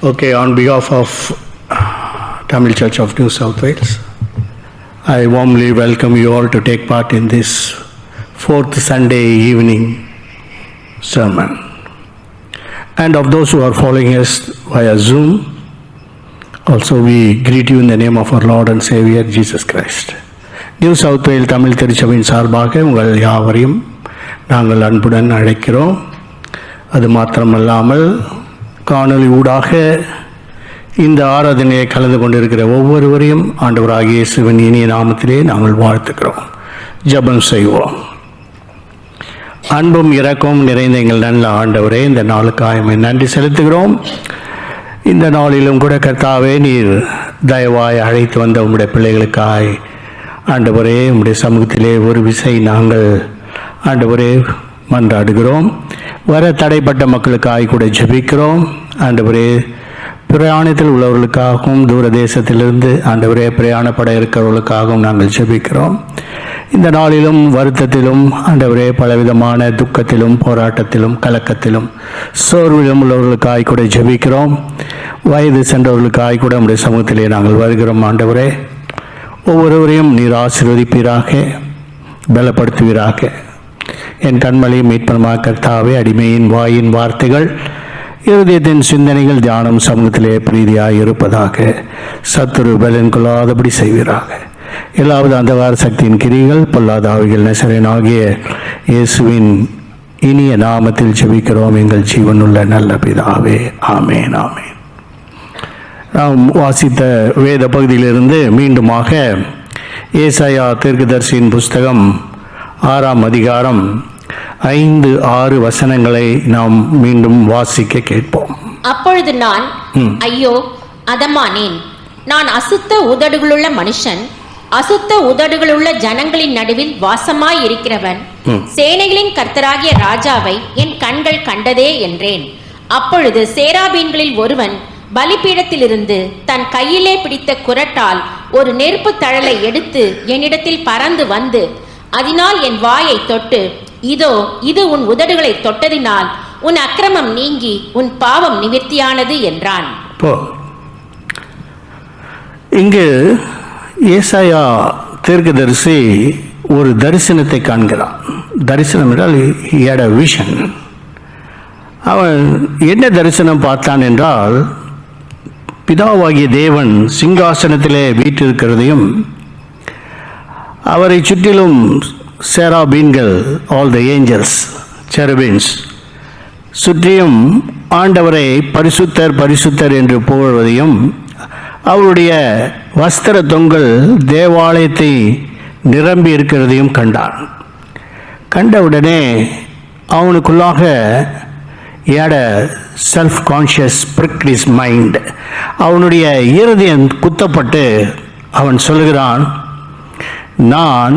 Okay, on behalf of Tamil Church of New South Wales, I warmly welcome you all to take part in this fourth Sunday evening sermon. And of those who are following us via Zoom, also we greet you in the name of our Lord and Savior Jesus Christ. New South Wales Tamil திருச்சபையின் சார்பாக உங்கள் யாவரையும் நாங்கள் அன்புடன் அழைக்கிறோம். அது மாத்திரமல்லாமல் காணொலி ஊடாக இந்த ஆராதனையை கலந்து கொண்டிருக்கிற ஒவ்வொருவரையும் ஆண்டவராகிய இயேசுவின் இனிய நாமத்திலே நாங்கள் வாழ்த்துக்கிறோம். ஜெபம் செய்வோம். அன்பும் இரக்கமும் நிறைந்த எங்கள் நல்ல ஆண்டவரே, இந்த நாளுக்காக நன்றி செலுத்துகிறோம். இந்த நாளிலும் கூட கர்த்தாவே, நீர் தயவாய் அழைத்து வந்த உம்முடைய பிள்ளைகளுக்காய் ஆண்டவரே, உம்முடைய சமூகத்திலே ஒரு விசை நாங்கள் ஆண்டவரே மன்றாடுகிறோம். வர தடைப்பட்ட மக்களுக்காக கூட ஜெபிக்கிறோம். ஆண்டவரே, பிரயாணத்தில் உள்ளவர்களுக்காகவும் தூர தேசத்திலிருந்து ஆண்டவரே பிரயாணப்பட இருக்கிறவர்களுக்காகவும் நாங்கள் ஜெபிக்கிறோம். இந்த நாளிலும் வருத்தத்திலும் ஆண்டவரே பலவிதமான துக்கத்திலும் போராட்டத்திலும் கலக்கத்திலும் சோர்விலும் உள்ளவர்களுக்காக கூட ஜெபிக்கிறோம். வயது சென்றவர்களுக்காக கூட நம்முடைய சமூகத்திலே நாங்கள் வருகிறோம். ஆண்டவரே, ஒவ்வொருவரையும் நீர் ஆசீர்வதிப்பீராக, பலப்படுத்துவீராக. என் கண்மலை மீட்பனமாக கர்த்தாவே, அடிமையின் வாயின் வார்த்தைகள் இருதயத்தின் சிந்தனைகள் தியானம் சமூகத்திலே பிரீதியாக இருப்பதாக. சத்துரு பலன் கொள்ளாதபடி செய்வீராக. எல்லாவது அந்தகார சக்தியின் கிரிகள் பொல்லாத ஆவிகள் நசரேனாகிய இயேசுவின் இனிய நாமத்தில் ஜெபிக்கிறோம் எங்கள் ஜீவனுள்ள நல்ல பிதாவே. ஆமேன், ஆமேன். நாம் வாசித்த வேத பகுதியிலிருந்து மீண்டுமாக ஏசாயா தீர்க்கதரிசியின் புஸ்தகம் 6ஆம் அதிகாரம் 5-6 வசனங்களை நாம் மீண்டும் வாசிக்க கேட்போம். அப்பொழுது நான் ஐயோ அதமானேன், நான் அசுத்த உதடுகளுள்ள மனுஷன், அசுத்த உதடுகளுள்ள ஜனங்களின் நடுவில் வாசமாய் இருக்கிறவன், சேனைகளின் கர்த்தராகிய ராஜாவை என் கண்கள் கண்டதே என்றேன். அப்பொழுது சேராபீன்களில் ஒருவன் பலிபீடத்திலிருந்து தன் கையிலே பிடித்த குறட்டால் ஒரு நெருப்பு தழலை எடுத்து என்னிடத்தில் பறந்து வந்து அதனால் என் வாயை தொட்டு, இதோ இது உன் உதடுகளை தொட்டதினால் உன் அக்கிரமம் நீங்கி உன் பாவம் நிவர்த்தியானது என்றான். இங்கு ஏசாயா தீர்க்கதரிசி ஒரு தரிசனத்தை காண்கிறான். தரிசனம் என்றால் he had a vision. அவன் என்ன தரிசனம் பார்த்தான் என்றால், பிதாவாகிய தேவன் சிங்காசனத்திலே வீற்றிருக்கிறதையும் அவரை சுற்றிலும் சேராபீன்கள், ஆல் த ஏஞ்சல்ஸ், செரபீன்ஸ் சுற்றியும் ஆண்டவரை பரிசுத்தர் பரிசுத்தர் என்று புகழ்வதையும் அவருடைய வஸ்திர தொங்கல் தேவாலயத்தை நிரம்பி இருக்கிறதையும் கண்டான். கண்டவுடனே அவனுக்குள்ளாக self conscious pricked his mind. அவனுடைய இருதயம் குத்தப்பட்டு அவன் சொல்கிறான், நான்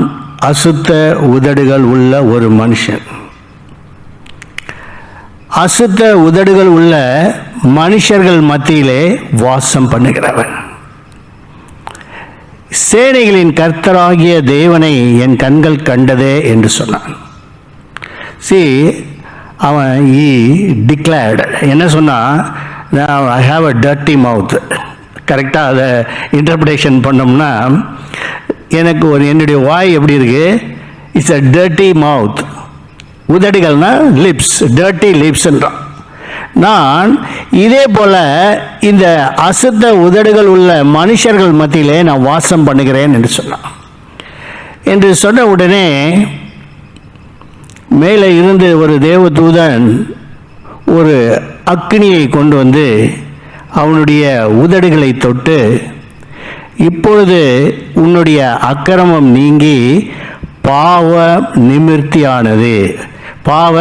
அசுத்த உதடுகள் உள்ள ஒரு மனுஷன். அசுத்த உதடுகள் உள்ள மனுஷர்கள் மத்தியிலே வாசம் பண்ணுகிறவன், சேனைகளின் கர்த்தராகிய தேவனை என் கண்கள் கண்டதே என்று சொன்னான். அவன் டிக்ளேர்டு என்ன சொன்னான், ஐ ஹாவ் அ டர்ட்டி மவுத். கரெக்டாக அதை இன்டர்பிரேஷன் பண்ணோம்னா, எனக்கு என்னுடைய வாய் எப்படி இருக்கு, இட்ஸ் அ டர்ட்டி மவுத். உதடுகள்னா லிப்ஸ், டர்ட்டி லிப்ஸ்ன்றான். நான் இதே போல இந்த அசுத்த உதடுகள் உள்ள மனுஷர்கள் மத்தியிலே நான் வாசம் பண்ணுகிறேன் என்று சொன்னான். என்று சொன்ன உடனே மேலே இருந்து ஒரு தேவதூதன் ஒரு அக்கினியை கொண்டு வந்து அவனுடைய உதடுகளை தொட்டு, இப்பொழுது உன்னுடைய அக்கிரமம் நீங்கி பாவ நிவர்த்தியானது. பாவ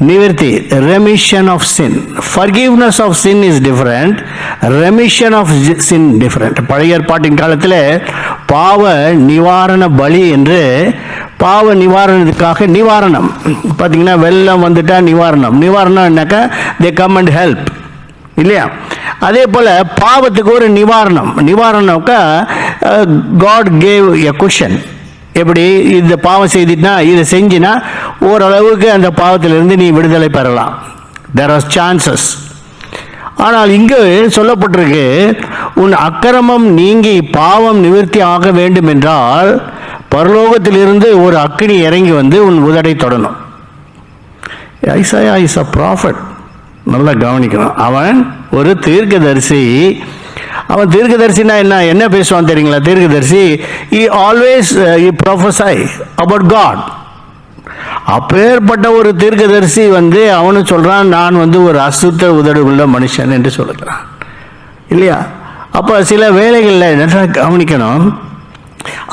நிவர்த்தி, remission of sin. Forgiveness of sin is different, remission of sin different. பழைய ஏற்பாட்டின் காலத்தில் பாவ நிவாரண பலி என்று, பாவ நிவாரணத்துக்காக நிவாரணம் பார்த்தீங்கன்னா, வெள்ளம் வந்துட்டா நிவாரணம், நிவாரணம்னாக்கா they come and help இல்லையா. அதே போல் பாவத்துக்கு ஒரு நிவாரணம்க்கா God gave a cushion. எப்படி இந்த பாவம் செய்துனா இதை செஞ்சினா ஓரளவுக்கு அந்த பாவத்திலிருந்து நீ விடுதலை பெறலாம். There are chances. ஆனால் இங்கு சொல்லப்பட்டிருக்கு, உன் அக்கிரமம் நீங்கி பாவம் நிவர்த்தி ஆக வேண்டும் என்றால் பரலோகத்திலிருந்து ஒரு அக்கினி இறங்கி வந்து உன் உதடை தொடணும். Isaiah is a prophet. நல்லா கவனிக்கணும். அவன் ஒரு தீர்க்கதரிசி. அவன் தீர்க்கதரிசினா என்ன பேசுவான் தெரியுங்களா? தீர்க்கதரிசி he always he prophesy about God. அப்பேற்பட்ட ஒரு தீர்க்கதரிசி வந்து அவனு சொல்றான், நான் வந்து ஒரு அசுத்த உதடு உள்ள மனுஷன் என்று சொல்லுகிறான் இல்லையா? அப்போ சில வேளைகளில் என்ன கவனிக்கணும்,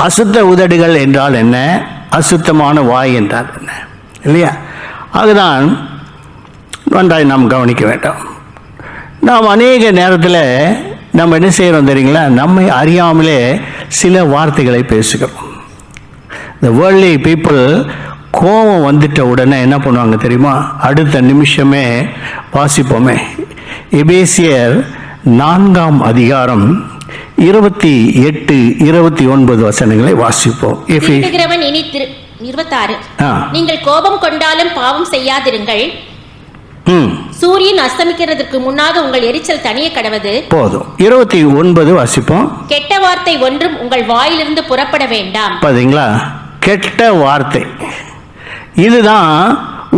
அசுத்த உதடுகள் என்றால் என்ன, அசுத்தமான வாய் என்றால் என்ன இல்லையா? அதுதான் நன்றாய் நாம் கவனிக்க வேண்டும். நாம் அநேக நேரத்தில் நம்ம என்ன செய்கிறோம் தெரியுங்களா? நம்மை அறியாமலே சில வார்த்தைகளை பேசுகிறோம். இந்த வேர்ல்ட்லி பீப்புள் கோபம் வந்துட்ட உடனே என்ன பண்ணுவாங்க தெரியுமா? அடுத்த நிமிஷமே வாசிப்போமே, எபேசியர் 4ஆம் அதிகாரம் 28, 29 வசனங்களை வாசிப்போம். திருடுகிறவன் இனி 26. நீங்கள் கோபம் கொண்டாலும் பாவம் செய்யாதிருங்கள். சூரியன் அஸ்தமிக்கிறதுக்கு முன்னாக உங்கள் எரிச்சல் தனிய கடவது. போதும். 29 வாசிப்போம். கெட்ட வார்த்தை ஒன்றும் உங்கள் வாயிலிருந்து புறப்பட வேண்டாம். பாத்தீங்களா? கெட்ட வார்த்தை. இதுதான்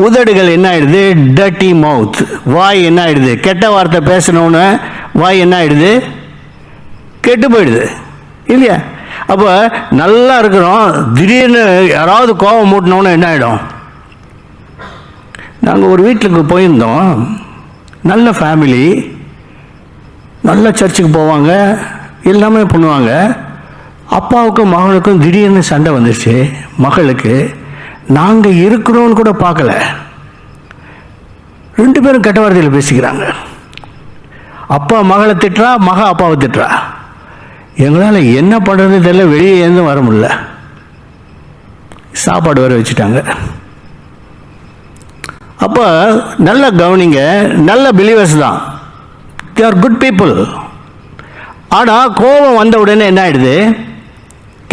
உதடுகள் என்ன ஆயிடுது? டர்ட்டி மவுத். வாய் என்ன ஆயிடுது? கெட்ட வார்த்தை பேசணும்னு வாய் என்ன ஆயிடுது? கெட்டு போயிடுது இல்லையா? அப்போ நல்லா இருக்கிறோம், திடீர்னு யாராவது கோபம் மூட்டினோன்னு என்ன ஆகிடும்? நாங்கள் ஒரு வீட்டுக்கு போயிருந்தோம், நல்ல ஃபேமிலி, நல்ல சர்ச்சுக்கு போவாங்க, எல்லாமே பண்ணுவாங்க. அப்பாவுக்கும் மகளுக்கும் திடீர்னு சண்டை வந்துருச்சு. மகளுக்கு நாங்கள் இருக்கிறோன்னு கூட பார்க்கல, 2 பேரும் கெட்ட வார்த்தையில் பேசிக்கிறாங்க. அப்பா மகளை திட்டுறா, மக அப்பாவை திட்டுறா. எங்களால் என்ன பண்ணுறது தெரியல, வெளியே இருந்து வர முடியல. சாப்பாடு வர வச்சுட்டாங்க. அப்போ நல்ல கவனிங்க, நல்ல பிலீவர்ஸ் தான், தே ஆர் குட் பீப்புள். ஆனால் கோபம் வந்த உடனே என்ன ஆயிடுது?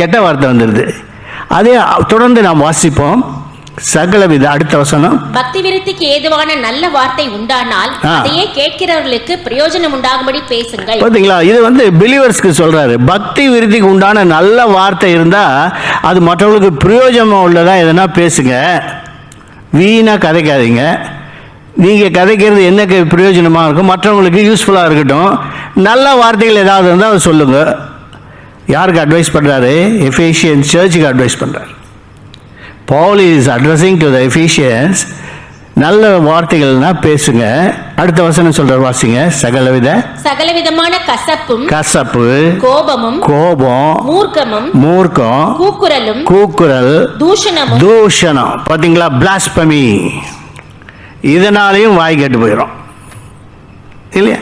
கெட்ட வார்த்தை வந்துடுது. அதே தொடர்ந்து நாம் வாசிப்போம். சகலவித அடுத்த வசனம், பக்தி விருத்திக்கு ஏதுவான நல்ல வார்த்தை உண்டானால் அதையே கேட்கிறவர்களுக்கு பிரயோஜனம் உண்டாகும்படி பேசுங்கள். பாத்தீங்களா? இது வந்து பிலீவர்ஸ்க்கு சொல்றாரு. பக்தி விருத்திக்கு உண்டான நல்ல வார்த்தை இருந்தா அது மற்றவர்களுக்கு பிரயோஜனம் உள்ளதா எதனா பேசுங்க, வீணா கதைக்காதீங்க. நீங்க கதைக்கிறது என்ன பிரயோஜனமா இருக்கும், மற்றவங்களுக்கு யூஸ்ஃபுல்லா இருக்கட்டும். நல்ல வார்த்தைகள் ஏதாவது இருந்தால் அதை சொல்லுங்க. யாருக்கு அட்வைஸ் பண்றாரு? எபேசியன் சர்ச்சுக்கு அட்வைஸ் பண்றாரு. Paul is addressing to the Ephesians. நல்ல வார்த்தைகள்னா பேசுங்க. அடுத்த வசனம் சொல்ற வாசிங்க. சகலவிதமான கசப்பு, கோபம், மூர்க்கம், கூக்குரல், தூஷணம். பாத்தீங்களா? blasphemy. இதனாலையும் வாய் கெட்டு போயிடும் இல்லையா?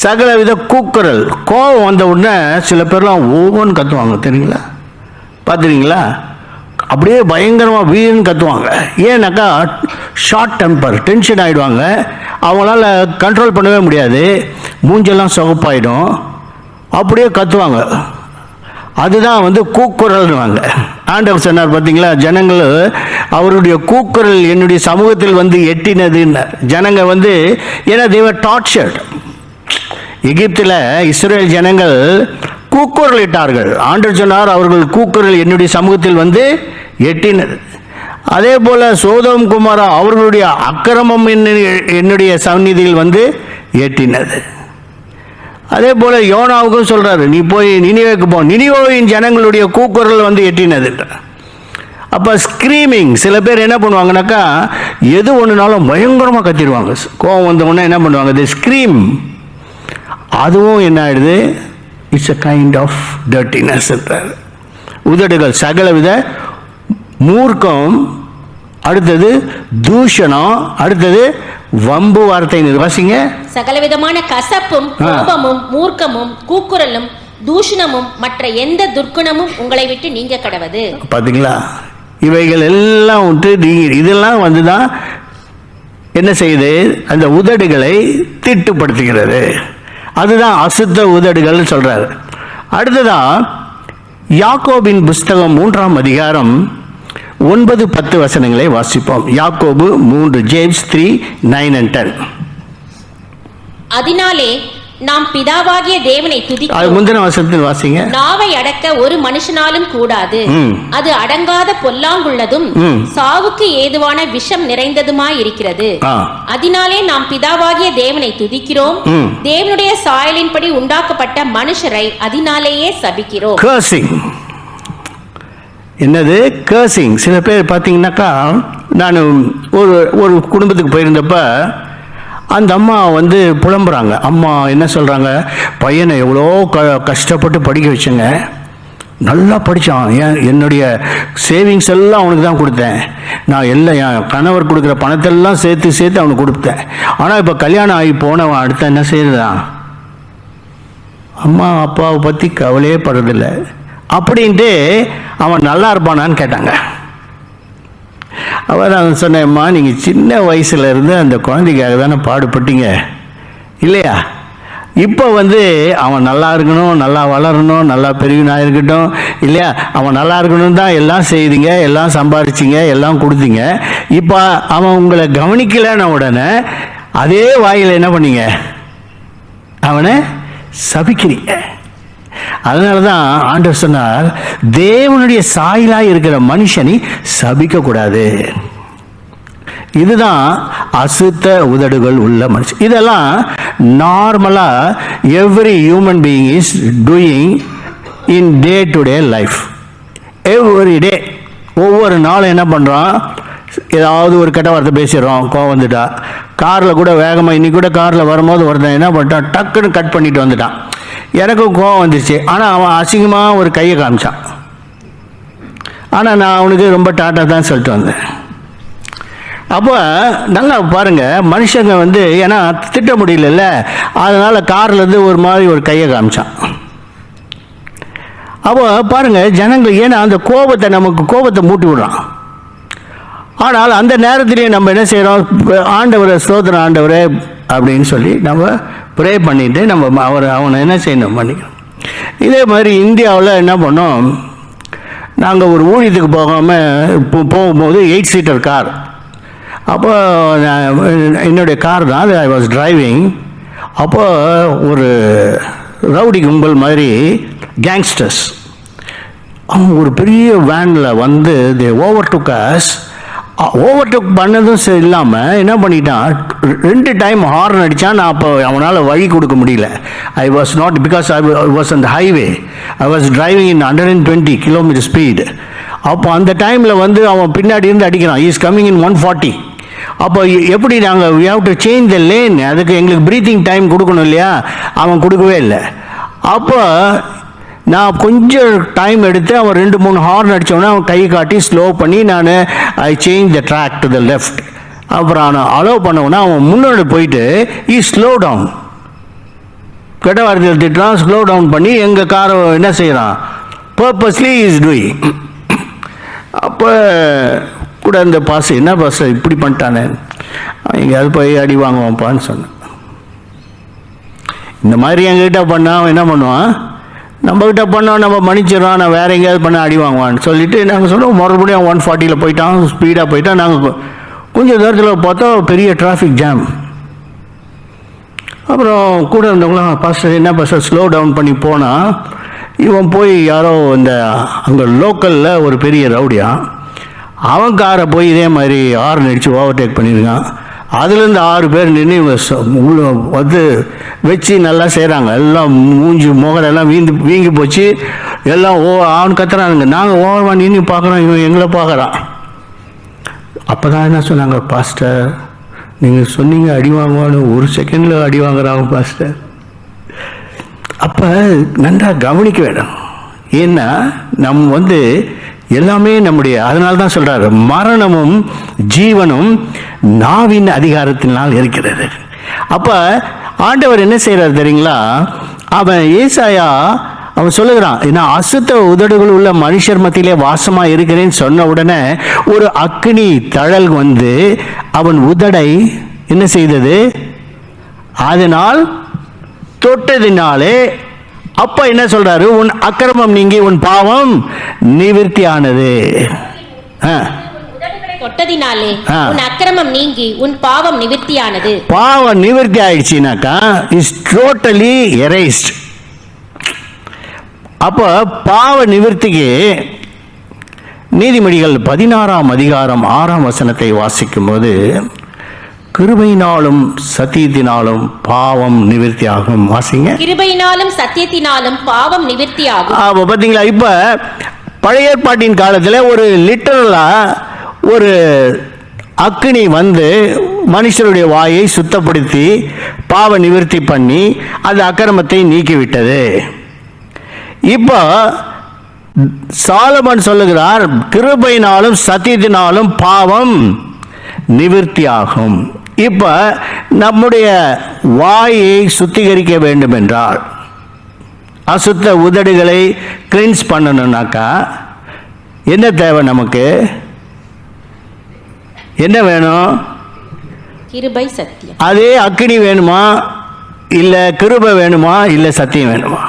சகலவித கூக்குரல். கோபம் வந்த உடனே சில பேர்லாம் ஒவ்வொன்று கத்துவாங்க தெரியுங்களா? பார்த்துறீங்களா? அப்படியே பயங்கரமாக வீண் கத்துவாங்க. ஏன்னாக்கா ஷார்ட் டெம்பர், டென்ஷன் ஆகிடுவாங்க. அவங்களால கண்ட்ரோல் பண்ணவே முடியாது, மூஞ்செல்லாம் சொகப்பாயிடும், அப்படியே கத்துவாங்க. அதுதான் வந்து கூக்குரல்னுவாங்க. ஆண்டவர் சொன்னார் பார்த்தீங்களா? ஜனங்கள் அவருடைய கூக்குரல் என்னுடைய சமூகத்தில் வந்து எட்டினதுன்னு. ஜனங்க வந்து ஏன்னா தேவர் டார்ச்சர்ட். எகிப்தில் இஸ்ரேல் ஜனங்கள் கூக்குரலிட்டார்கள். ஆண்டவர் சொன்னார், அவர்கள் கூக்குரல் என்னுடைய சமூகத்தில் வந்து எட்டினது. அதே போல சோதோம் குமாரா அவர்களுடைய அக்கிரமம் என்னுடைய சந்நிதியில் வந்து எட்டினது. அதே போல யோனாவுக்கும் சொல்றாரு, நீ போய் நினிவேக்கு போ, நினிவேயின் ஜனங்களுடைய கூக்குரல் வந்து எட்டினது. அப்போ ஸ்க்ரீமிங். சில பேர் என்ன பண்ணுவாங்கனாக்கா எது ஒன்றுனாலும் பயங்கரமாக கத்திடுவாங்க. கோவம் வந்த உடனே என்ன பண்ணுவாங்க? The scream. அதுவும் என்ன ஆயிடுது? It's a kind of dirtiness. உதடுகள் சகலவித மூர்க்கம், அடுத்தது தூஷணம், அடுத்தது வம்பு வார்த்தை. நிர்வாசிங்க. சகலவிதமான கசப்பும், கோபமும், மூர்க்கமும், கூக்குரலும், தூஷணமும் மற்ற எந்த துர்க்குணமும் உங்களை விட்டு நீங்க கடவது. பாத்தீங்களா? இவைகள் எல்லாம் விட்டு இதெல்லாம் வந்துதான் என்ன செய்யுது? அந்த உதடுகளை திட்டுப்படுத்துகிறது. அதுதான் அசுத்த உதடுகள் சொல்றாரு. அடுத்ததான் யாக்கோபின் புஸ்தகம் 3ஆம் அதிகாரம் 9-10 வசனங்களை வாசிப்போம். யாக்கோபு 3, ஜேம்ஸ் 3:9 and 10. அதனாலே நாம் பிதாவாகிய தேவனை அது துதிக்கிறோம். முந்தின வசனத்தில் வாசிங்க. நாவை அடக்க ஒரு மனுஷனாலும் கூடாது, அது அடங்காத பொல்லாங்குள்ளதும் சாவுக்கு ஏதுவான விஷம் நிறைந்ததுமாயிருக்கிறது. அதனாலே நாம் பிதாவாகிய தேவனை துதிக்கிறோம், தேவனுடைய சாயலின்படி உண்டாக்கப்பட்ட மனுஷரை அதனாலேயே சபிக்கிறோம். கர்சிங். என்னது கர்சிங்? சில பேர் பார்த்தீங்கன்னாக்கா, நான் ஒரு குடும்பத்துக்கு போயிருந்தப்ப அந்த அம்மா வந்து புலம்புறாங்க. அம்மா என்ன சொல்கிறாங்க, பையனை எவ்வளோ கஷ்டப்பட்டு படிக்க வச்சேங்க, நல்லா படித்தான், என்னுடைய சேவிங்ஸ் எல்லாம் அவனுக்கு தான் கொடுத்தேன், நான் எல்லாம் என் கணவர் கொடுக்குற பணத்தெல்லாம் சேர்த்து அவனுக்கு கொடுத்தேன், ஆனால் இப்போ கல்யாணம் ஆகி போனவன் அடுத்த என்ன செய்யறதான், அம்மா அப்பாவை பற்றி கவலையே படுறதில்லை அப்படின்ட்டு அவன் நல்லா இருப்பானான்னு கேட்டாங்க. அவன் சொன்னேம்மா, நீங்கள் சின்ன வயசுல இருந்து அந்த குழந்தைக்காக தானே பாடுபட்டீங்க இல்லையா, இப்போ வந்து அவன் நல்லா இருக்கணும், நல்லா வளரணும், நல்லா பெரியவனா இருக்கட்டும் இல்லையா, அவன் நல்லா இருக்கணும் தான் எல்லாம் செய்தீங்க, எல்லாம் சம்பாதிச்சிங்க, எல்லாம் கொடுத்தீங்க, இப்போ அவன் உங்களை கவனிக்கலன்னு உடனே அதே வாயில் என்ன பண்ணீங்க, அவனை சபிக்கிறீங்க. அதனால தான் ஆண்டவர் சொன்னார், தேவனுடைய சாயலாய் இருக்கிற மனுஷனை சபிக்க கூடாது. இதுதான் அசுத்த உதடுகள் உள்ள மனுஷன். இதெல்லாம் நார்மலா every human being is doing in day to day life. Every day, ஒவ்வொரு நாளும் என்ன பண்ணுறோம், ஏதாவது ஒரு கெட்ட வார்த்தை பேசிடுறோம், கோவம் வந்துட்டா. காரில் கூட வேகமாக, இன்னைக்கு கூட காரில் வரும்போது ஒருத்தன் என்ன பண்ணிட்டான், டக்குன்னு கட் பண்ணிட்டு வந்துட்டான். எனக்கும் கோவம் வந்துருச்சு, ஆனால் அவன் அசிங்கமாக ஒரு கையை காமிச்சான். ஆனால் நான் அவனுக்கு ரொம்ப டாட்டா தான் சொல்லிட்டு வந்தேன். அப்போ நல்லா பாருங்கள், மனுஷங்க வந்து ஏன்னா திட்ட முடியல, அதனால் கார்லேருந்து ஒரு மாதிரி ஒரு கையை காமிச்சான். அப்போ பாருங்கள் ஜனங்கள், ஏன்னா அந்த கோபத்தை நமக்கு கோபத்தை மூட்டி விடுறான். ஆனால் அந்த நேரத்திலேயே நம்ம என்ன செய்கிறோம், ஆண்டவரை ஸ்தோத்திரம் ஆண்டவரே அப்படின்னு சொல்லி நம்ம ப்ரே பண்ணிவிட்டு நம்ம அவனை என்ன செய்யணும் பண்ணிக்கணும். இதே மாதிரி இந்தியாவில் என்ன பண்ணோம், நாங்கள் ஒரு ஊழியத்துக்கு போகும்போது 8 சீட்டர் கார், அப்போ என்னுடைய கார் தான் அது, ஐ வாஸ் டிரைவிங். அப்போ ஒரு ரவுடி கும்பல் மாதிரி கேங்ஸ்டர்ஸ் அவங்க ஒரு பெரிய வேனில் வந்து தே ஓவர்டேக் பண்ணதும் இல்லாமல் என்ன பண்ணிட்டான், 2 டைம் ஹார்ன் அடித்தான். நான் அப்போ அவனால் வழி கொடுக்க முடியல. I was not, because I was on the highway, I was driving in 120 kilometre speed. அப்போ அந்த டைமில் வந்து அவன் பின்னாடி இருந்து அடிக்கிறான், இஸ் கம்மிங் இன் 140. அப்போ எப்படி நாங்கள் we have to change the lane, அதுக்கு எங்களுக்கு ப்ரீத்திங் டைம் கொடுக்கணும் இல்லையா, அவன் கொடுக்கவே இல்லை. அப்போ நான் கொஞ்சம் டைம் எடுத்து அவன் 2-3 ஹார்ன் அடித்தோன்னே அவன் கை காட்டி ஸ்லோ பண்ணி நான் I change the track to the left. அப்புறம் நான் அலோவ் பண்ணவுன்னா அவன் முன்னாடி போயிட்டு ஸ்லோ டவுன், கெட்ட வார்த்தையில் திட்டுறான், ஸ்லோ டவுன் பண்ணி எங்கள் காரை என்ன செய்கிறான், பர்பஸ்லி இஸ் டூயிங். அப்போ கூட இந்த பாஸ், என்ன பாஸ் இப்படி பண்ணிட்டானே, எங்கேயாவது போய் அடி வாங்குவான்ப்பான்னு சொன்னேன். இந்த மாதிரி எங்ககிட்ட பண்ணால் அவன் என்ன பண்ணுவான், நம்மக்கிட்ட பண்ணோம் நம்ம மன்னிச்சிடறோம், நான் வேறு எங்கேயாவது பண்ண அடி வாங்குவான்னு சொல்லிவிட்டு நாங்கள் சொல்லுவோம். மறுபடியும் 140 போயிட்டான், ஸ்பீடாக போயிட்டான். நாங்கள் கொஞ்சம் தூரத்தில் பார்த்தா பெரிய டிராஃபிக் ஜாம். அப்புறம் கூட இருந்தவங்களாம், பாஸ்டர் என்ன பாஸ்டர் ஸ்லோ டவுன் பண்ணி போனால், இவன் போய் யாரோ இந்த அங்கே லோக்கலில் ஒரு பெரிய ரவுடியான், அவன் காரை போய் இதே மாதிரி ஹார்ன் அடித்து ஓவர்டேக் பண்ணியிருக்கான். அதுலேருந்து 6 பேர் நின்று வந்து வச்சு நல்லா செய்கிறாங்க. எல்லாம் மூஞ்சி முகரெல்லாம் வீங்கி போச்சு. எல்லாம் அவன் கத்துறானுங்க, நாங்கள் ஓவரமா நின்று பார்க்குறோம், இவன் எங்களை பார்க்குறான். அப்போ தான் என்ன சொன்னாங்க, பாஸ்டர் நீங்கள் சொன்னீங்க அடி வாங்குவான்னு, 1 செகண்டில் அடி வாங்குறாங்க பாஸ்டர். அப்போ நன்றாக கவனிக்க வேணும். ஏன்னா நம்ம வந்து எல்லாமே நம்முடைய, அதனால தான் சொல்றாரு, மரணமும் ஜீவனும் நாவின் அதிகாரத்தினால் இருக்கிறது. அப்ப ஆண்டவர் என்ன செய்யறாரு தெரியுங்களா, அவன் ஏசாயா அவன் சொல்லுகிறான், ஏன்னா அசுத்த உதடுகள் உள்ள மனுஷர் மத்தியிலே வாசமா இருக்கிறேன்னு சொன்ன உடனே ஒரு அக்னி தழல் வந்து அவன் உதடை என்ன செய்தது, அதனால் தொட்டதினாலே. அப்ப என்ன சொல்றாரு, உன் அக்கிரமம் நீங்கி உன் பாவம் நிவிர்த்தி ஆனது. தொட்டதினாலே ஆ. உன் அக்கிரமம் நீங்கி உன் பாவம் நிவிர்த்தியானது. பாவம் நிவர்த்தி ஆயிடுச்சுனாக்கா இஸ் டோட்டலி எரைஸ்ட். அப்போ பாவ நிவர்த்திக்கு நீதிமொழிகள் 16ஆம் அதிகாரம் 6ஆம் வசனத்தை வாசிக்கும் போது, கிருபையினாலும் சத்தியத்தினாலும் பாவம் நிவர்த்தி ஆகும். வாசிங்க. கிருபையினாலும் சத்தியத்தினாலும் பாவம் நிவிர்த்தியாகும். அப்போ பார்த்தீங்களா, இப்போ பழைய ஏற்பாட்டின் காலத்தில் ஒரு லிட்டரலா ஒரு அக்கினி வந்து மனுஷருடைய வாயை சுத்தப்படுத்தி பாவ நிவர்த்தி பண்ணி அந்த அக்கிரமத்தை நீக்கிவிட்டது. இப்போ சாலமன் சொல்லுகிறார், கிருபையினாலும் சத்தியத்தினாலும் பாவம் நிவர்த்தியாகும். இப்போ நம்முடைய வாயை சுத்திகரிக்க வேண்டும் என்றால், அசுத்த உதடுகளை கிளீன்ஸ் பண்ணணும்னாக்கா என்ன தேவை? நமக்கு என்ன வேணும்? கிருபை சத்தியம். அதே அக்கினி வேணுமா, இல்லை கிருபை வேணுமா, இல்லை சத்தியம் வேணுமா?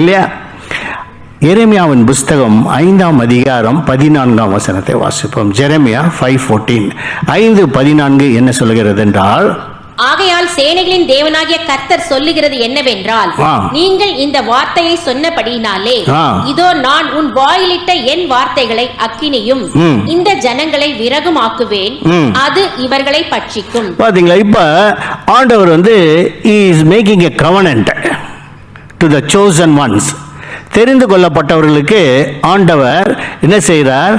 இல்லையா? எரேமியாவின் புஸ்தகம் 5ஆம் அதிகாரம் 14ஆம் வசனத்தை வாசிப்போம். ஜெரேமியா 5:14. 5:14 என்ன சொல்கிறது என்றால், ஆகையால் சேனைகளின் தேவனாகிய கர்த்தர் சொல்லுகிறது என்னவென்றால், நீங்கள் இந்த வார்த்தையை சொன்னபடியினாலே இதோ நான் உன் வாயிலிட்ட என் வார்த்தைகளை அக்கினியும் இந்த ஜனங்களை விறகுமாக்குவேன், அது இவர்களை பட்சிக்கும். பாத்தீங்களா, இப்ப ஆண்டவர் வந்து is making a covenant to the chosen ones. தெரிந்து கொள்ளப்பட்டவர்களுக்கு ஆண்டவர் என்ன செய்கிறார்?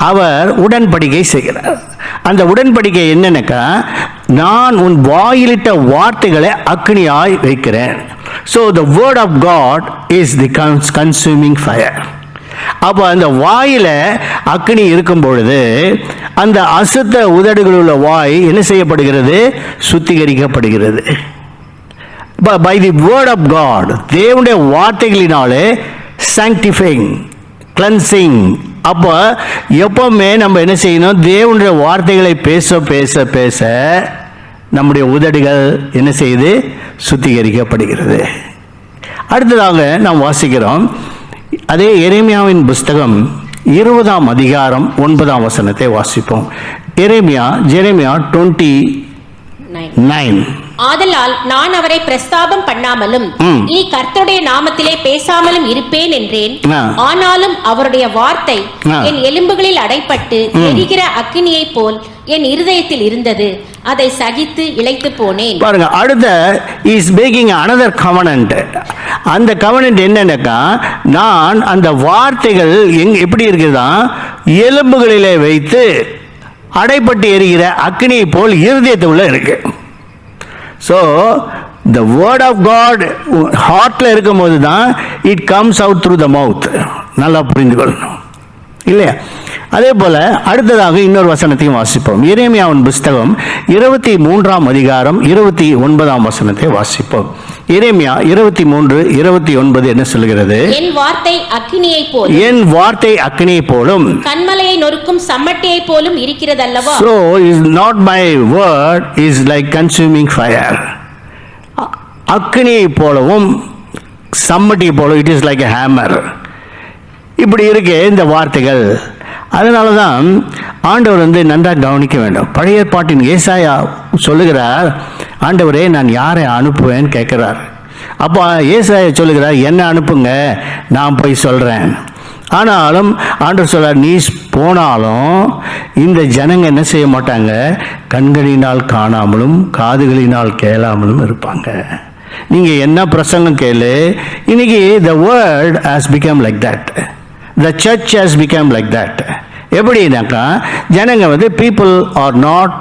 அவர் உடன்படிக்கை செய்கிறார். அந்த உடன்படிக்கை என்னன்னாக்கா, நான் உன் வாயிலிட்ட வார்த்தைகளை அக்னியாய் வைக்கிறேன். So the word of God is the consuming fire. அப்போ அந்த வாயில அக்னி இருக்கும் பொழுது அந்த அசுத்த உதடுகள் உள்ள வாய் என்ன செய்யப்படுகிறது? சுத்திகரிக்கப்படுகிறது. by the word of God, தேவனுடைய வார்த்தைகளினாலே sanctifying, cleansing. அப்போ எப்பவுமே நம்ம என்ன செய்யணும்? தேவனுடைய வார்த்தைகளை பேச பேச பேச நம்முடைய உதடுகள் என்ன செய்யுது? சுத்திகரிக்கப்படுகிறது. அடுத்ததாக நாம் வாசிக்கிறோம், அதே எரேமியாவின் புஸ்தகம் 20ஆம் அதிகாரம் 9ஆம் வசனத்தை வாசிப்போம். ஜெரேமியா 20:9. ஆதலால் நான் அவரை பிரஸ்தாபம் பண்ணாமலும் இனி கர்த்தருடைய நாமத்திலே பேசாமலும் இருப்பேன் என்றேன். ஆனாலும் அவருடைய வார்த்தை என் எலும்புகளில் அடைப்பட்டு எரிகிற அக்கினியை போல் என் இருதயத்தில் இருந்தது, அதை சகித்து இளைத்து போனேன். பாருங்க, அடுத்த இஸ் மேக்கிங் another covenant. அந்த covenant என்னன்னாக்கா, நான் அந்த வார்த்தைகள் எப்படி இருக்குதா, எலும்புகளிலே வைத்து அடைப்பட்டு எரிகிற அக்கினியை போல் இருதயத்துக்குள்ள இருக்கு. So the word of God ஹார்ட்டில் இருக்கும் போது தான் it comes out through the mouth. நல்லா புரிந்து கொள்ளணும் இல்லையா? அதே போல் அடுத்ததாக இன்னொரு வசனத்தையும் வாசிப்போம். எரேமியாவின் புஸ்தகம் 23ஆம் அதிகாரம் 29ஆம் வசனத்தை வாசிப்போம். எரேமியா 23:29 என்ன சொல்கிறது? என் வார்த்தை அக்கினியை போலும், என் வார்த்தை அக்கினியை போலும், கன்மலையை நொறுக்கும் சம்மட்டியை போலும் இருக்கிறது அல்லவா? So is not my word is like consuming fire. அக்கினியை போலவும் சம்மட்டியை போலவும், it is like a hammer. இப்படி இருக்கு இந்த வார்த்தைகள். அதனால தான் ஆண்டவர் வந்து நன்றாக கவனிக்க வேண்டும். பழைய ஏற்பாட்டின் ஏசாயா சொல்லுகிறார், ஆண்டவரே நான் யாரை அனுப்புவேன்னு கேட்குறார். அப்போ ஏசாயா சொல்லுகிறார், என்ன அனுப்புங்க, நான் போய் சொல்கிறேன். ஆனாலும் ஆண்டவர் சொல்றார், நீ போனாலும் இந்த ஜனங்க என்ன செய்ய மாட்டாங்க? கண்களினால் காணாமலும் காதுகளினால் கேளாமலும் இருப்பாங்க. நீங்கள் என்ன பிரசங்கம் கேளு. இன்னைக்கு the word has become like that. The church has become like that. எப்படின்னாக்கா, ஜனங்க வந்து people are not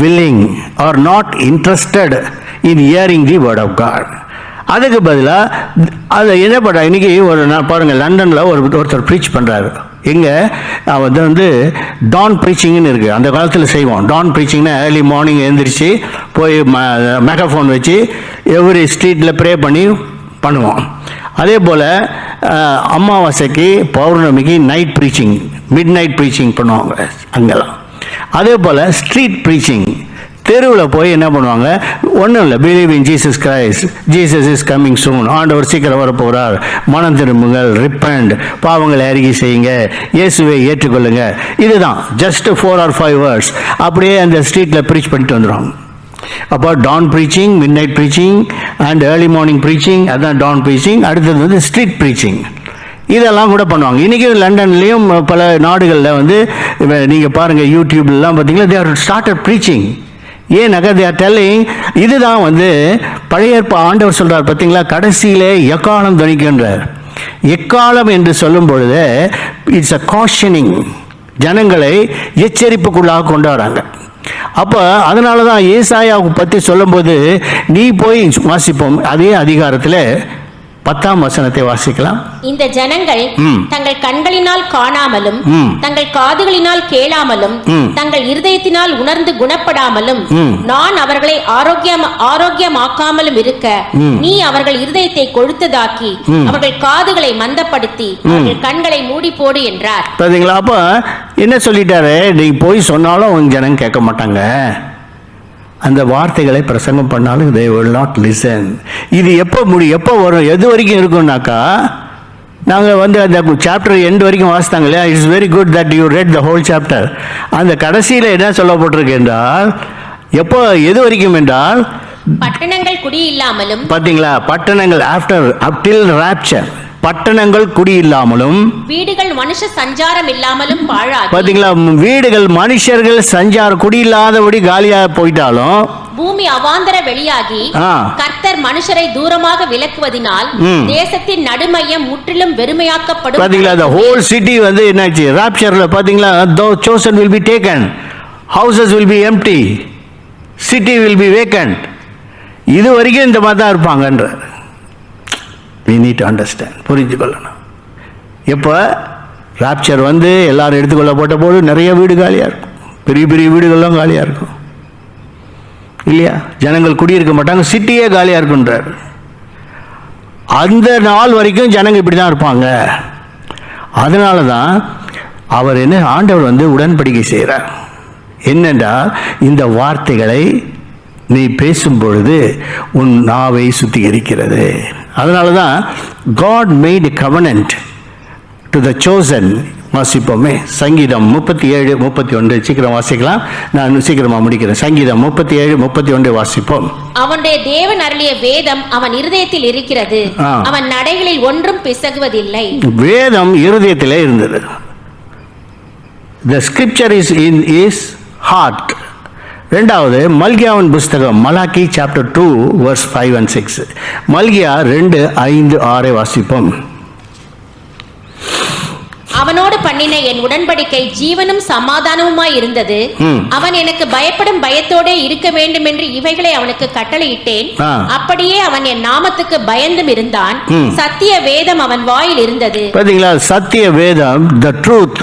willing or not interested in hearing the word of God. அதுக்கு பதிலாக அதை என்ன பண்ணுறா, இன்றைக்கி ஒரு நாள் பாருங்கள், லண்டனில் ஒருத்தர் ப்ரீச் பண்ணுறாரு. எங்கே வந்து டான் ப்ரீச்சிங்னு இருக்குது. அந்த காலத்தில் செய்வோம். டான் ப்ரீச்சிங்னா ஏர்லி மார்னிங் எழுந்திரிச்சு போய் மெகாஃபோன் வச்சு எவ்ரி ஸ்ட்ரீட்டில் ப்ரே பண்ணி பண்ணுவோம். அதே போல் அமாவாசைக்கு பௌர்ணமிக்கு night preaching, midnight preaching பண்ணுவாங்க அங்கெல்லாம். அதே போல் ஸ்ட்ரீட் ப்ரீச்சிங், தெருவில் போய் என்ன பண்ணுவாங்க, ஒன்றும் இல்லை, believe in Jesus Christ, Jesus is coming soon, ஆண்டவர் சீக்கிரம் வர போகிறார், மனம் திரும்புங்கள், ரிப்பண்ட், பாவங்களை அறிக்கை செய்யுங்க, இயேசுவை ஏற்றுக்கொள்ளுங்க. இதுதான் ஜஸ்ட் 4 or 5 words. அப்படியே அந்த ஸ்ட்ரீட்டில் ப்ரீச் பண்ணிட்டு வந்துடுவாங்க. அப்போ dawn breaching, midnight breaching and early morning breaching, அதுதான் டான் ப்ரீச்சிங். அடுத்தது வந்து ஸ்ட்ரீட் ப்ரீச்சிங். இதெல்லாம் கூட பண்ணுவாங்க. இன்றைக்கி லண்டன்லேயும் பல நாடுகளில் வந்து நீங்கள் பாருங்கள், யூடியூப்லாம் பார்த்தீங்கன்னா தே ஆர் ஸ்டார்டட் ப்ரீச்சிங். ஏன்னாக்கா தே ஆர் டெல்லிங், இதுதான் வந்து பழைய ஆண்டவர் சொல்கிறார் பார்த்தீங்களா, கடைசியிலே எக்காலம் துணிக்கின்றார். எக்காலம் என்று சொல்லும் பொழுது இட்ஸ் அ காஷனிங், ஜனங்களை எச்சரிப்புக்குள்ளாக கொண்டு வராங்க. அப்போ அதனால தான் ஏசாயாவை பற்றி சொல்லும்போது நீ போய் வாசிப்போம், அதே அதிகாரத்தில் 10ஆம் வசனத்தை வாசிக்கலாம். இந்த ஜனங்கள் தங்கள் கண்களினால் காணாமலும் தங்கள் காதுகளினால் கேளாமலும் தங்கள் இருதயத்தினால் உணர்ந்து குணப்படாமலும் நான் அவர்களை ஆரோக்கியமாக்காமலும் இருக்க நீ அவர்கள் இருதயத்தை கொழுத்ததாக்கி அவர்கள் காதுகளை மந்தப்படுத்தி அவர்கள் கண்களை மூடி போடு என்றார். பாத்தீங்களா? அப்ப என்ன சொல்லிட்டாரு, நீ போய் சொன்னாலும் அவங்க ஜனங்க கேட்க மாட்டாங்க, அந்த வார்த்தைகளை பிரசங்கம் பண்ணாலும் they will not listen. இது எப்போ எப்போ வரும், எது வரைக்கும் இருக்கும்னாக்கா, நாங்கள் வந்து அந்த சாப்டர் எண்ட் வரைக்கும் வாசித்தாங்க இல்லையா, it's very good that you read the whole chapter. அந்த கடைசியில் என்ன சொல்லப்பட்டிருக்கு என்றால், எப்போ எது வரைக்கும் என்றால், பட்டணங்கள் குடியில்லாமலும், பார்த்தீங்களா, பட்டணங்கள் ஆஃப்டர் டில் ராப்சர், பட்டணங்கள் குடியில்லாமலும், வீடுகள் மனுஷ சஞ்சாரம் இல்லாமலும் பாழாகி, பாத்தீங்களா, வீடுகள் மனுஷர்கள் சஞ்சாரம் குடியில்லாதபடி காலியா போயிட்டாலும், பூமி அவாந்தர வெளியாகி கர்த்தர் மனுஷரை தூரமாக விலக்குவதினால் தேசத்தின் நடுமையம் முற்றிலும் வெறுமையாக்கப்படும். பாத்தீங்களா, the whole city வந்து என்னாச்சு ராப்சர்ல, பாத்தீங்களா, those chosen will be taken, houses will be empty, city will be vacant. இது வரைக்கும் இந்த மாதிரி தான் இருப்பாங்கன்ற we need to understand, புரிஞ்சு கொள்ளணும். எப்போ ராப்சர் வந்து எல்லாரும் எடுத்துக்கொள்ள போட்ட போது நிறைய வீடு காலியாக இருக்கும், பெரிய பெரிய வீடுகள்லாம் காலியாக இருக்கும் இல்லையா, ஜனங்கள் குடியிருக்க மாட்டாங்க, சிட்டியே காலியாக இருக்குன்றார். அந்த நாள் வரைக்கும் ஜனங்கள் இப்படி தான் இருப்பாங்க. அதனால தான் அவர் என்ன, ஆண்டவர் வந்து உடன்படிக்கை செய்கிறார். என்னென்றா, இந்த வார்த்தைகளை நீ பேசும் பொழுது உன் நாவை சுத்திகரிக்கிறது. அதனால தான் God made a covenant to the chosen. வாசிப்போமே, சங்கீதம் 37:31. சீக்கிரம் வாசிக்கலாம், நான் சீக்கிரமா முடிக்கிறேன். சங்கீதம் 37:31 வாசிப்போம். அவனுடைய தேவன் அருளிய வேதம் அவன் இருதயத்தில் இருக்கிறது, அவன் நடைகளில் ஒன்றும் பிசகுவதில்லை. வேதம் இருதயத்திலே இருந்தது. The scripture is in his heart. ரெண்டாவது மல்கியாவின் புஸ்தகம், மலாக்கி சாப்டர் 2 verse 5 and 6. மல்கியா 2:5-6 வாசிப்போம். அவனோடு பண்ணின என் உடன்படிக்கை ஜீவனும் சமாதானமுமாய் இருந்தது, அவன் எனக்கு பயப்படும் பயத்தோட இருக்க வேண்டும் என்று இவைகளை அவனுக்கு கட்டளையிட்டேன், அப்படியே அவன் என் நாமத்துக்கு பயந்தும் இருந்தான். சத்திய வேதம் அவன் வாயில் இருந்தது. பாத்தீங்களா, சத்திய வேதம், the truth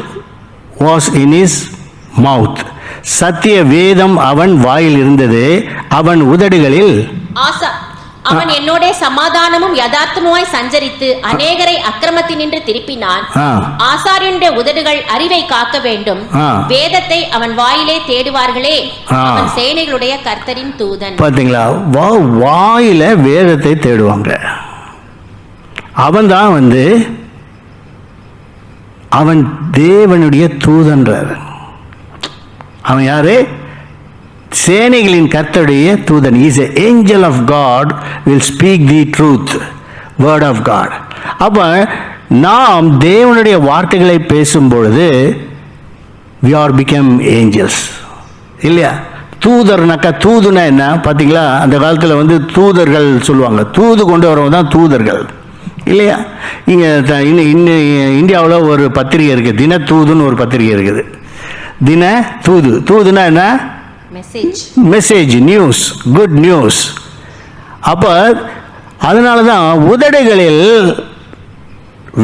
was in his mouth. சத்திய வேதம் அவன் வாயில் இருந்தது, அவன் உதடுகளில் அவன் என்னோட சமாதானமும் யதார்த்தமாய் சஞ்சரித்து அநேகரை அக்கிரமத்தினின்று திருப்பினான். ஆசாரியனுடைய உதடுகள் அறிவை காக்க வேண்டும், வேதத்தை அவன் வாயிலே தேடுவார்களே, அவன் சேனைகளுடைய கர்த்தரின் தூதன். பாத்தீங்களா, வாயில வேதத்தை தேடுவாங்க. அவன் தான் வந்து அவன் தேவனுடைய தூதன்றார். அவன் யாரு? சேனைகளின் கர்த்தருடைய தூதன். Is a angel of God, will speak the truth, word of God. அப்போ நாம் தேவனுடைய வார்த்தைகளை பேசும் பொழுது we are become angels இல்லையா? தூதர்னாக்கா, தூதுனா என்ன பார்த்தீங்களா, அந்த காலத்தில் வந்து தூதர்கள் சொல்லுவாங்க, தூது கொண்டு வரவங்க தான் தூதர்கள் இல்லையா? இங்கே இந்தியாவில் ஒரு பத்திரிகை இருக்குது, தினத்தூதுன்னு ஒரு பத்திரிகை இருக்குது. தின தூது, தூதுனா என்ன? Message, news, good news. அப்போ அதனால தான் உதடுகளில்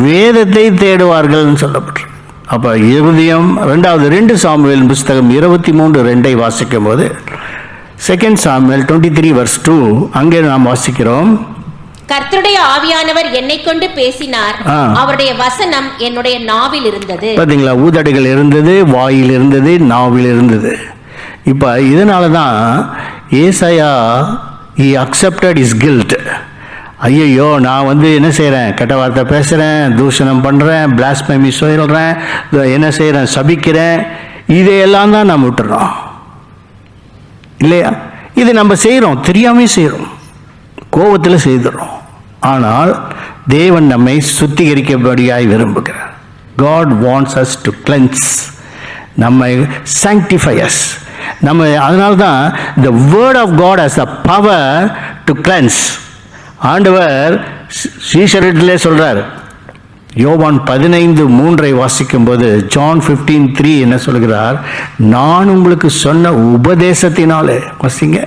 வேதத்தை தேடுவார்கள் சொல்லப்பட்டிருக்கு. அப்போ இருதயம். ரெண்டாவது 2 சாமுவேல் புஸ்தகம் 23:2 வாசிக்கும் போது, 2 சாமுவேல் 23 verse 2, அங்கே நாம் வாசிக்கிறோம், கர்த்தருடைய ஆவியானவர் என்னை கொண்டு பேசினார், அவருடைய வசனம் என்னுடைய நாவில் இருந்தது. பாத்தீங்களா, உதடுகள் இருந்தது, வாயில் இருந்தது, நாவில் இருந்தது. இப்போ இதனால தான் ஏசாயா he accepted his guilt. ஐயோ நான் வந்து என்ன செய்கிறேன், கெட்ட வார்த்தை பேசுகிறேன், தூஷணம் பண்ணுறேன், blasphemy சொல்கிறேன், என்ன செய்கிறேன், சபிக்கிறேன், இதையெல்லாம் தான் நம்ம விட்டுறோம் இல்லையா? இது நம்ம செய்கிறோம், தெரியாமே செய்கிறோம், கோபத்தில் செய்துடுறோம். ஆனால் தேவன் நம்மை சுத்திகரிக்கபடியாய் விரும்புகிறார். God wants us to cleanse, நம்மை sanctify us. நம்ம அதனால தான் the word of God has the power to cleanse. ஆண்டவர் ஸ்ரீசரிடத்திலே சொல்றார். யோவான் 15:3 வாசிக்கும் போது ஜான் 15:3 என்ன சொல்கிறார்? நான் உங்களுக்கு சொன்ன உபதேசத்தினாலே, வாசிங்க,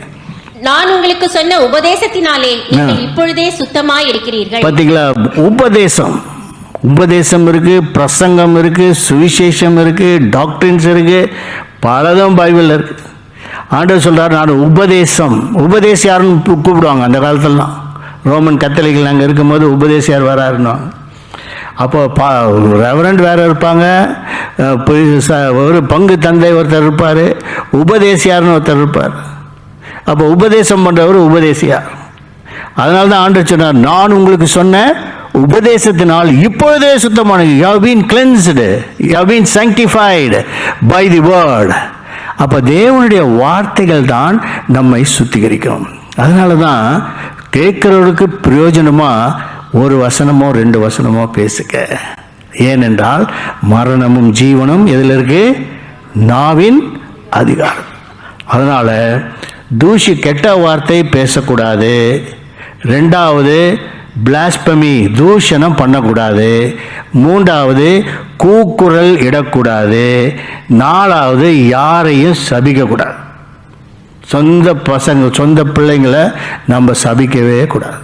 நான் உங்களுக்கு சொன்ன உபதேசத்தினாலே நீங்கள் இப்பொழுதே சுத்தமாய் இருக்கிறீர்கள். பாத்தீங்களா? உபதேசம் இருக்கு, பிரசங்கம் இருக்கு, சுவிசேஷம் இருக்கு, டாக்டரின்ஸ் இருக்கு, பலதும் பைபிள் இருக்கு. ஆண்டவர் சொல்றாரு நான் உபதேசியார்னு கூப்பிடுவாங்க அந்த காலத்துலலாம். ரோமன் கத்தோலிக்கல் அங்கே இருக்கும்போது உபதேசியார் வராருன்னு. அப்போ ரெவரண்ட் வேற இருப்பாங்க, ஒரு பங்கு தந்தை ஒருத்தர் இருப்பார், உபதேசியார்னு ஒருத்தர் இருப்பார். அப்போ உபதேசம் பண்ணுறவர் உபதேசியார். அதனால தான் ஆண்டவர் சொன்னார் நான் உங்களுக்கு சொன்ன உபதேசத்தினால் இப்பொழுதே சுத்தமான, you have been cleansed, you have been sanctified by the word. அப்போ தேவனுடைய வார்த்தைகள் தான் நம்மை சுத்திகரிக்கும். அதனால தான் கேட்கிறவருக்கு பிரயோஜனமாக ஒரு வசனமோ 2 வசனமோ பேசுக. ஏனென்றால் மரணமும் ஜீவனும் எதில் இருக்கு? நாவின் அதிகாரம். அதனால் தூஷி கெட்ட வார்த்தை பேசக்கூடாது. 2வது பிளாஸ்பமி, தூஷணம் பண்ணக்கூடாது. 3வது கூக்குரல் இடக்கூடாது. 4வது யாரையும் சபிக்கக்கூடாது. சொந்த பசங்க சொந்த பிள்ளைங்களை நம்ம சபிக்கவே கூடாது.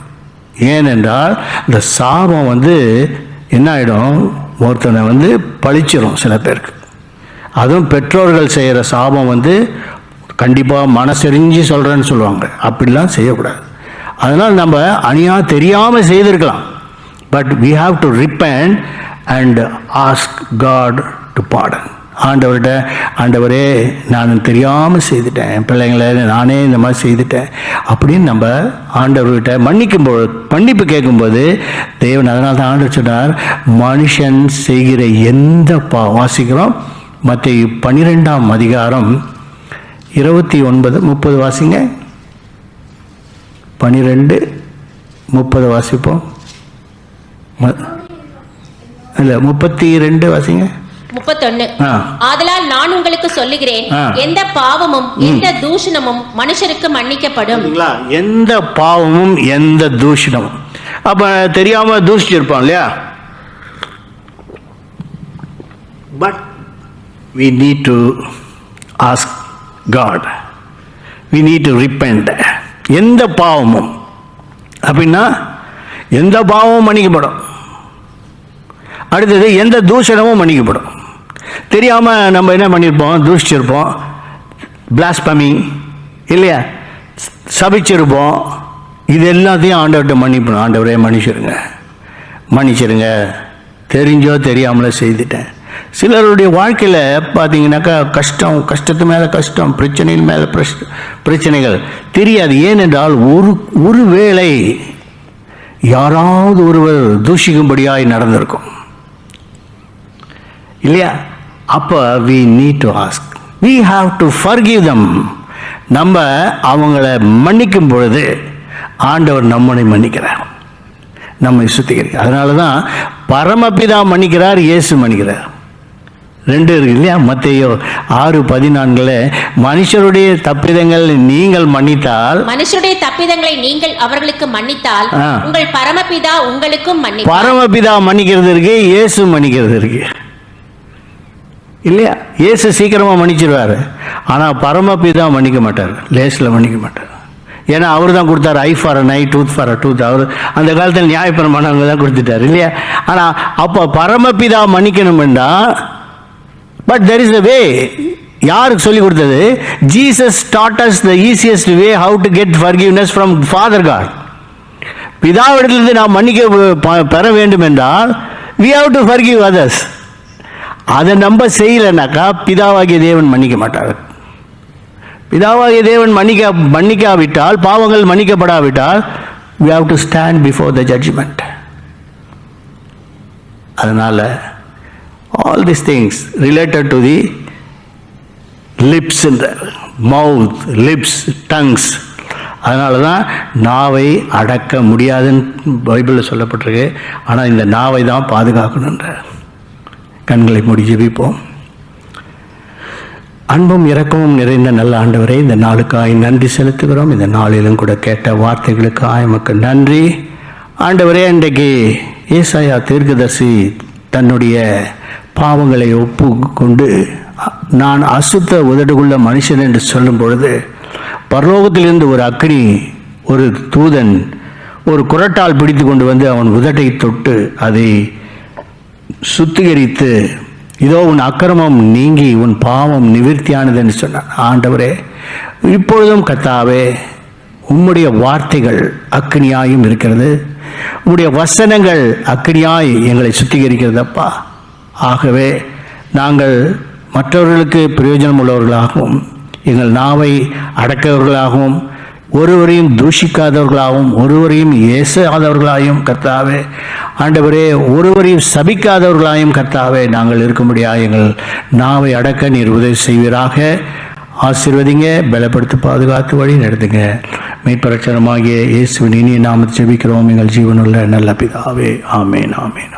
ஏனென்றால் இந்த சாபம் வந்து என்ன ஆகிடும், ஒருத்தனை வந்து பழிச்சிடும் சில பேருக்கு. அதுவும் பெற்றோர்கள் செய்கிற சாபம் வந்து கண்டிப்பாக மனசெறிஞ்சு சொல்கிறேன்னு சொல்லுவாங்க. அப்படிலாம் செய்யக்கூடாது. அதனால் நம்ம அநியாயம் தெரியாமல் செய்திருக்கலாம். But we have to repent and ask God to pardon. ஆண்டவரே நான் தெரியாமல் செய்துட்டேன், என் பிள்ளைங்களை நானே இந்த மாதிரி செய்துட்டேன் அப்படின்னு நம்ம ஆண்டவர்கிட்ட மன்னிப்பு கேட்கும்போது தேவன், அதனால தான் ஆண்டவர் சொன்னார் மனுஷன் செய்கிற எந்த வாசிக்கிறோம் மத்தேயு 12ஆம் அதிகாரம் 29-30 வாசிங்க. 12:30 வாசிப்போம். இல்லை 32 வாசிங்க. 31. ஆதலால் நான் உங்களுக்கு சொல்லுகிறேன், எந்த பாவமும் எந்த தூஷணமும் மனுஷருக்கு மன்னிக்கப்படும். எந்த பாவமும் எந்த தூஷணமும். அப்ப தெரியாம தூஷிச்சிருப்பான் இல்லையா? But we need to ask God, we need to repent. எந்த பாவமும் அப்படின்னா எந்த பாவமும் மன்னிக்கப்படும். அடுத்தது எந்த தூஷணமும் மன்னிக்கப்படும். தெரியாமல் நம்ம என்ன பண்ணியிருப்போம், தூஷிச்சிருப்போம், பிளாஸ்பமி இல்லையா, சபிச்சிருப்போம். இது எல்லாத்தையும் ஆண்டவர்கிட்ட மன்னிப்பணும். ஆண்டவரே மன்னிச்சிருங்க, தெரிஞ்சோ தெரியாமலோ செய்துட்டேன். சிலருடைய வாழ்க்கையில் பார்த்தீங்கன்னாக்கா கஷ்டத்து மேலே கஷ்டம், பிரச்சனைகள் மேலே பிரச்சனைகள் தெரியாது. ஏனென்றால் ஒரு வேளை யாராவது ஒருவர் தூஷிக்கும்படியாய் நடந்திருக்கும் இல்லையா? அப்போ we need to ask, we have to forgive them. நம்ம அவங்கள மன்னிக்கும் பொழுது ஆண்டவர் நம்மை மன்னிக்கிறார், நம்மை சுத்திகரிக்கிறார். அதனால தான் பரமபிதா மன்னிக்கிறார், இயேசு மன்னிக்கிறார். 2 இருக்கு இல்லையா? மத்தேயு 6:14 மனுஷருடைய தப்பிதங்கள் நீங்கள் மன்னித்தால், மனுஷருடைய தப்பிதங்களை நீங்கள் அவர்களுக்கு மன்னித்தால் உங்கள் பரமபிதா உங்களுக்கும் மன்னிப்பார். பரமபிதா மன்னிக்கிறது இருக்கு, இயேசு மன்னிக்கிறது இருக்கு இல்லையா? இயேசு சீக்கிரமா மன்னிச்சிருவாரு, ஆனா பரமபிதா மன்னிக்க மாட்டார், லேசில் மன்னிக்க மாட்டார். ஏன்னா அவர் தான் கொடுத்தாரு, eye for an eye, tooth for a tooth. அவர் அந்த காலத்தில் நியாயப்பிரமாணங்க தான் கொடுத்துட்டார் இல்லையா? ஆனால் அப்போ பரமபிதா மன்னிக்கணும்னா, but there is a way. யாருக்கு சொல்லி கொடுத்தது? Jesus taught us the easiest way how to get forgiveness from Father God. பிதாவிடத்திலிருந்து நாம் மன்னிக்க பெற வேண்டும் என்றால் we have to forgive others. அதை நம்ம செய்யலைனாக்கா பிதாவாகிய தேவன் மன்னிக்க மாட்டார். பிதாவாகிய தேவன் மன்னிக்காவிட்டால், பாவங்கள் மன்னிக்கப்படாவிட்டால், we have to stand before the judgment. அதனால all these things related to the lips and the mouth, lips, tongues, அதனால தான் நாவை அடக்க முடியாதுன்னு பைபிளில் சொல்லப்பட்டிருக்கு. ஆனால் இந்த நாவை தான் பாதுகாக்கணுன்ற. கண்களை மூடி ஜெபிப்போம். அன்பும் இரக்கமும் நிறைந்த நல்ல ஆண்டவரே, இந்த நாளுக்காய் நன்றி செலுத்துகிறோம். இந்த நாளிலும் கூட கேட்ட வார்த்தைகளுக்காக எமக்கு நன்றி ஆண்டவரே. இன்றைக்கு ஏசாயா தீர்க்கதரிசி தன்னுடைய பாவங்களை ஒப்பு கொண்டு நான் அசுத்த உதடுகுள்ள மனுஷன் என்று சொல்லும் பொழுது, பரலோகத்திலிருந்து ஒரு அக்கினி, ஒரு தூதன் ஒரு குரட்டால் பிடித்து கொண்டு வந்து அவன் உதட்டை தொட்டு அதை சுத்திகரித்து, இதோ உன் அக்கிரமம் நீங்கி உன் பாவம் நிவிர்த்தியானது என்று சொன்னான். ஆண்டவரே, இப்பொழுதும் கர்த்தாவே, உம்முடைய வார்த்தைகள் அக்கினியாயும் இருக்கிறது, உம்முடைய வசனங்கள் அக்கினியாய் எங்களை சுத்திகரிக்கிறதப்பா. ஆகவே நாங்கள் மற்றவர்களுக்கு பிரயோஜனம் உள்ளவர்களாகவும், எங்கள் நாவை அடக்கவர்களாகவும், ஒருவரையும் தூஷிக்காதவர்களாகவும், ஒருவரையும் ஏசாதவர்களாயும் கர்த்தாவே, ஆண்டவரே, ஒருவரையும் சபிக்காதவர்களாயும் கர்த்தாவே நாங்கள் இருக்கும்படியாக எங்கள் நாவை அடக்க நீர் உதவி செய்வீராக. ஆசீர்வதிங்க, பலப்படுத்தி பாதுகாத்து வழி நடத்துங்க. மீட்பரட்சகராகிய இயேசுவின் இனிய நாமத்தை ஜெபிக்கிறோம் எங்கள் ஜீவனுள்ள நல்ல பிதாவே. ஆமேன், ஆமேன்.